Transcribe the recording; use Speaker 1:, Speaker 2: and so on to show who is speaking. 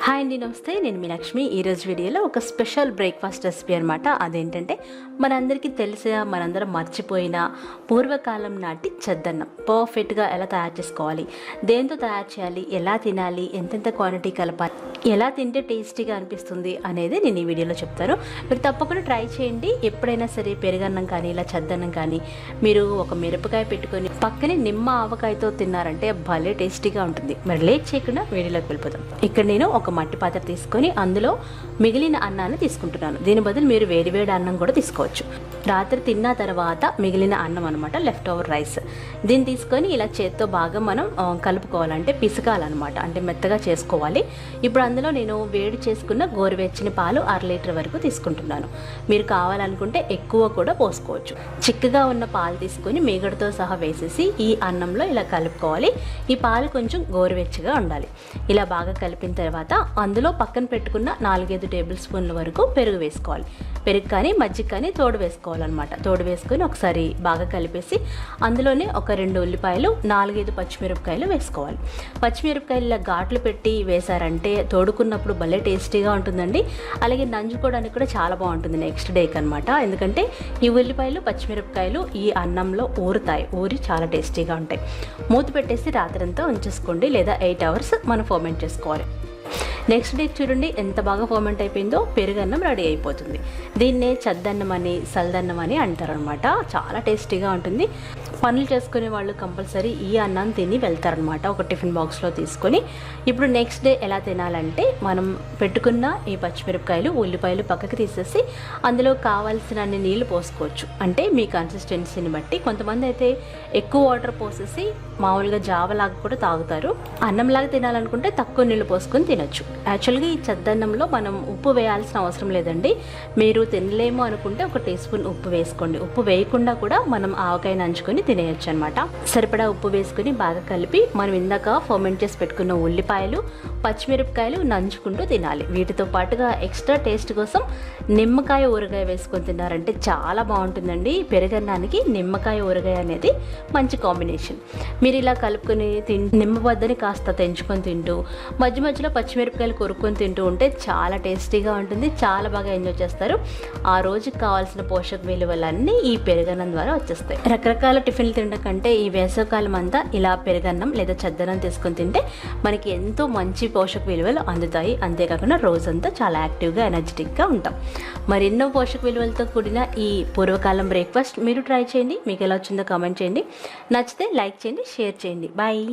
Speaker 1: Hi అండి, నమస్తే. నేను మీ లక్ష్మి. ఈరోజు వీడియోలో ఒక స్పెషల్ బ్రేక్ఫాస్ట్ రెసిపీ అనమాట. అదేంటంటే మనందరికీ తెలిసిన, మనందరం మర్చిపోయిన పూర్వకాలం నాటి చద్దన్నం పర్ఫెక్ట్గా ఎలా తయారు చేసుకోవాలి, దేంతో తయారు చేయాలి, ఎలా తినాలి, ఎంతెంత క్వాంటిటీ కలపాలి, ఎలా తింటే టేస్టీగా అనిపిస్తుంది అనేది నేను ఈ వీడియోలో చెప్తాను. మీరు తప్పకుండా ట్రై చేయండి. ఎప్పుడైనా సరే పెరుగన్నం కానీ ఇలా చద్దన్నం కానీ మీరు ఒక మిరపకాయ పెట్టుకొని పక్కనే నిమ్మ ఆవకాయతో తిన్నారంటే భలే టేస్టీగా ఉంటుంది. మరి లేట్ చేయకుండా వీడియోలోకి వెళ్ళిపోతాం. ఇక్కడ నేను ఒక మట్టి పాత్ర తీసుకొని అందులో మిగిలిన అన్నాన్ని తీసుకుంటున్నాను. దీని బదులు మీరు వేడివేడి అన్నం కూడా తీసుకోవచ్చు. రాత్రి తిన్న తర్వాత మిగిలిన అన్నం అనమాట, లెఫ్ట్ ఓవర్ రైస్. దీన్ని తీసుకొని ఇలా చేత్తో బాగా మనం కలుపుకోవాలంటే పిసకాలన్నమాట, అంటే మెత్తగా చేసుకోవాలి. ఇప్పుడు అందులో నేను వేడి చేసుకున్న గోరువెచ్చని పాలు 1/2 లీటర్ వరకు తీసుకుంటున్నాను. మీరు కావాలనుకుంటే ఎక్కువ కూడా పోసుకోవచ్చు. చిక్కగా ఉన్న పాలు తీసుకొని మీగడతో సహా వేసేసి ఈ అన్నంలో ఇలా కలుపుకోవాలి. ఈ పాలు కొంచెం గోరువెచ్చగా ఉండాలి. ఇలా బాగా కలిపిన తర్వాత అందులో పక్కన పెట్టుకున్న 4-5 టేబుల్ స్పూన్ల వరకు పెరుగు వేసుకోవాలి. పెరుగు కానీ మజ్జిగ కానీ తోడు వేసుకోవాలన్నమాట. తోడు వేసుకొని ఒకసారి బాగా కలిపేసి అందులోనే ఒక 2 ఉల్లిపాయలు, 4-5 పచ్చిమిరపకాయలు వేసుకోవాలి. పచ్చిమిరపకాయలు ఇలా ఘాట్లు పెట్టి వేశారంటే తోడుకున్నప్పుడు భలే టేస్టీగా ఉంటుందండి. అలాగే నంజుకోవడానికి కూడా చాలా బాగుంటుంది నెక్స్ట్ డేకి అనమాట. ఎందుకంటే ఈ ఉల్లిపాయలు పచ్చిమిరపకాయలు ఈ అన్నంలో ఊరి చాలా టేస్టీగా ఉంటాయి. మూత పెట్టేసి రాత్రంతా ఉంచేసుకోండి, లేదా 8 అవర్స్ మనం ఫర్మెంట్ చేసుకోవాలి. నెక్స్ట్ డే చూడండి ఎంత బాగా ఫర్మెంట్ అయిపోయిందో, పెరుగన్నం రెడీ అయిపోతుంది. దీన్నే చద్దన్నం అని, సల్దన్నం అని అంటారనమాట. చాలా టేస్టీగా ఉంటుంది. పనులు చేసుకునే వాళ్ళు కంపల్సరీ ఈ అన్నం తిని వెళ్తారనమాట, ఒక టిఫిన్ బాక్స్లో తీసుకొని. ఇప్పుడు నెక్స్ట్ డే ఎలా తినాలంటే మనం పెట్టుకున్న ఈ పచ్చిమిరపకాయలు, ఉల్లిపాయలు పక్కకి తీసేసి అందులో కావాల్సిన అన్ని నీళ్లు పోసుకోవచ్చు. అంటే మీ కన్సిస్టెన్సీని బట్టి. కొంతమంది అయితే ఎక్కువ వాటర్ పోసేసి మామూలుగా జావలాగా కూడా తాగుతారు. అన్నంలాగా తినాలనుకుంటే తక్కువ నీళ్ళు పోసుకొని తినొచ్చు. యాక్చువల్గా ఈ చద్దన్నంలో మనం ఉప్పు వేయాల్సిన అవసరం లేదండి. మీరు తినలేము అనుకుంటే 1 టీ స్పూన్ ఉప్పు వేసుకోండి. ఉప్పు వేయకుండా కూడా మనం ఆవకాయ నంచుకొని తినేయచ్చు అనమాట. సరిపడా ఉప్పు వేసుకుని బాగా కలిపి మనం ఇందాక ఫర్మెంట్ చేసి పెట్టుకున్న ఉల్లిపాయలు, పచ్చిమిరపకాయలు నంచుకుంటూ తినాలి. వీటితో పాటుగా ఎక్స్ట్రా టేస్ట్ కోసం నిమ్మకాయ ఊరగాయ వేసుకొని తిన్నారంటే చాలా బాగుంటుందండి. పెరుగన్నానికి నిమ్మకాయ ఊరగాయ అనేది మంచి కాంబినేషన్. మీరు ఇలా కలుపుకొని నిమ్మ బద్దని కాస్త తెంచుకొని తింటూ మధ్య మధ్యలో పచ్చిమిరపకాయలు కొరుక్కొని తింటూ ఉంటే చాలా టేస్టీగా ఉంటుంది. చాలా బాగా ఎంజాయ్ చేస్తారు. ఆ రోజుకి కావాల్సిన పోషక విలువలన్నీ ఈ పెరుగన్నం ద్వారా వచ్చేస్తాయి. రకరకాల టిఫిన్లు తినడం కంటే ఈ వేసవకాలం అంతా ఇలా పెరుగన్నం లేదా చద్దన్నం తీసుకొని తింటే మనకి ఎంతో మంచి పోషక విలువలు అందుతాయి. అంతేకాకుండా రోజంతా చాలా యాక్టివ్గా, ఎనర్జెటిక్గా ఉంటాం. మరెన్నో పోషక విలువలతో కూడిన ఈ పూర్వకాలం బ్రేక్ఫాస్ట్ మీరు ట్రై చేయండి. మీకు ఎలా వచ్చిందో కామెంట్ చేయండి. నచ్చితే లైక్ చేయండి, షేర్ చేయండి. బాయ్.